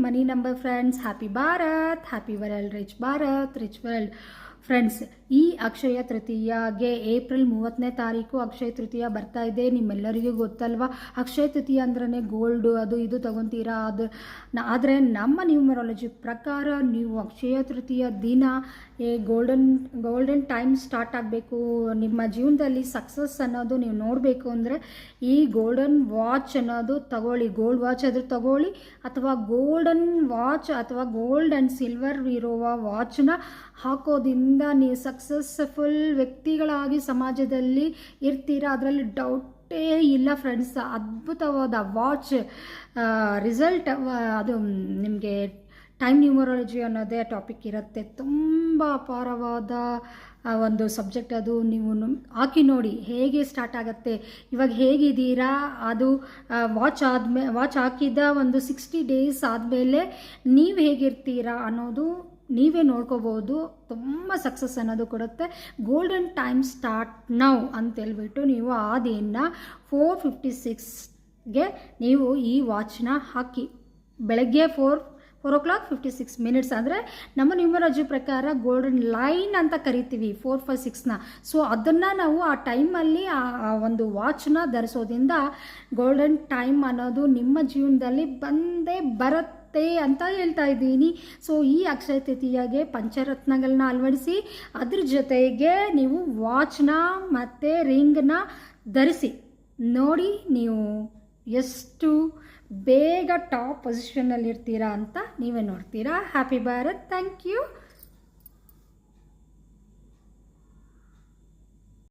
ಮನಿ number friends, happy Bharat, happy world, rich Bharat, rich world friends. ಈ ಅಕ್ಷಯ ತೃತೀಯಗೆ April 30ನೇ ತಾರೀಕು ಅಕ್ಷಯ ತೃತೀಯ ಬರ್ತಾ ಇದೆ. ನಿಮ್ಮೆಲ್ಲರಿಗೂ ಗೊತ್ತಲ್ವಾ, ಅಕ್ಷಯ ತೃತೀಯ ಅಂದ್ರೆ ಗೋಲ್ಡು ಅದು ಇದು ತಗೊತೀರಾ. ಆದರೆ ನಮ್ಮ ನ್ಯೂಮರಾಲಜಿ ಪ್ರಕಾರ ನೀವು ಅಕ್ಷಯ ತೃತೀಯ ದಿನ ಗೋಲ್ಡನ್ ಟೈಮ್ ಸ್ಟಾರ್ಟ್ ಆಗಬೇಕು. ನಿಮ್ಮ ಜೀವನದಲ್ಲಿ ಸಕ್ಸಸ್ ಅನ್ನೋದು ನೀವು ನೋಡಬೇಕು ಅಂದರೆ ಈ ಗೋಲ್ಡನ್ ವಾಚ್ ಅನ್ನೋದು ತಗೊಳ್ಳಿ. ಗೋಲ್ಡ್ ವಾಚ್ ಆದರೂ ತಗೊಳ್ಳಿ, ಅಥವಾ ಗೋಲ್ಡನ್ ವಾಚ್ ಅಥವಾ ಗೋಲ್ಡ್ ಆ್ಯಂಡ್ ಸಿಲ್ವರ್ ಇರುವ ವಾಚ್ನ ಹಾಕೋದ್ರಿಂದ ನೀವು ಸಕ್ಸಸ್ಫುಲ್ ವ್ಯಕ್ತಿಗಳಾಗಿ ಸಮಾಜದಲ್ಲಿ ಇರ್ತೀರಾ, ಅದರಲ್ಲಿ ಡೌಟೇ ಇಲ್ಲ ಫ್ರೆಂಡ್ಸ್. ಅದ್ಭುತವಾದ ವಾಚ್ ರಿಸಲ್ಟ್ ಅದು ನಿಮಗೆ ಟೈಮ್ ನ್ಯೂಮರಾಲಜಿ ಅನ್ನೋದೇ ಟಾಪಿಕ್ ಇರುತ್ತೆ. ತುಂಬ ಅಪಾರವಾದ ಒಂದು ಸಬ್ಜೆಕ್ಟ್ ಅದು. ನೀವು ಹಾಕಿ ನೋಡಿ ಹೇಗೆ ಸ್ಟಾರ್ಟ್ ಆಗುತ್ತೆ, ಇವಾಗ ಹೇಗಿದ್ದೀರಾ, ಅದು ವಾಚ್ ಹಾಕಿದ ಒಂದು 60 ಡೇಸ್ ಆದಮೇಲೆ ನೀವು ಹೇಗಿರ್ತೀರಾ ಅನ್ನೋದು ನೀವೇ ನೋಡ್ಕೋಬೋದು. ತುಂಬ ಸಕ್ಸಸ್ ಅನ್ನೋದು ಕೊಡುತ್ತೆ. ಗೋಲ್ಡನ್ ಟೈಮ್ ಸ್ಟಾರ್ಟ್ ನೌ ಅಂತೇಳ್ಬಿಟ್ಟು ನೀವು ಆ ದಿನ 4:56ಗೆ ನೀವು ಈ ವಾಚ್ನ ಹಾಕಿ. ಬೆಳಗ್ಗೆ 4:56 ಅಂದರೆ ನಮ್ಮ ನ್ಯೂಮರಾಲಜಿ ಪ್ರಕಾರ ಗೋಲ್ಡನ್ ಲೈನ್ ಅಂತ ಕರಿತೀವಿ 456ನ. ಸೊ ಅದನ್ನು ನಾವು ಆ ಟೈಮಲ್ಲಿ ಆ ಒಂದು ವಾಚ್ನ ಧರಿಸೋದ್ರಿಂದ ಗೋಲ್ಡನ್ ಟೈಮ್ ಅನ್ನೋದು ನಿಮ್ಮ ಜೀವನದಲ್ಲಿ ಬಂದೇ ಬರುತ್ತೆ ಅಂತ ಹೇಳ್ತಾ ಇದ್ದೀನಿ. ಸೊ ಈ ಅಕ್ಷಯ ತೃತೀಯಗೆ ಪಂಚರತ್ನಗಳನ್ನ ಅಳವಡಿಸಿ, ಅದ್ರ ಜೊತೆಗೆ ನೀವು ವಾಚ್ನ ಮತ್ತು ರಿಂಗ್ನ ಧರಿಸಿ ನೋಡಿ, ನೀವು ಎಷ್ಟು ಬೇಗ ಟಾಪ್ ಪೊಸಿಷನಲ್ಲಿ ಇರ್ತೀರಾ ಅಂತ ನೀವೇ ನೋಡ್ತೀರಾ. Happy Bharat, thank you.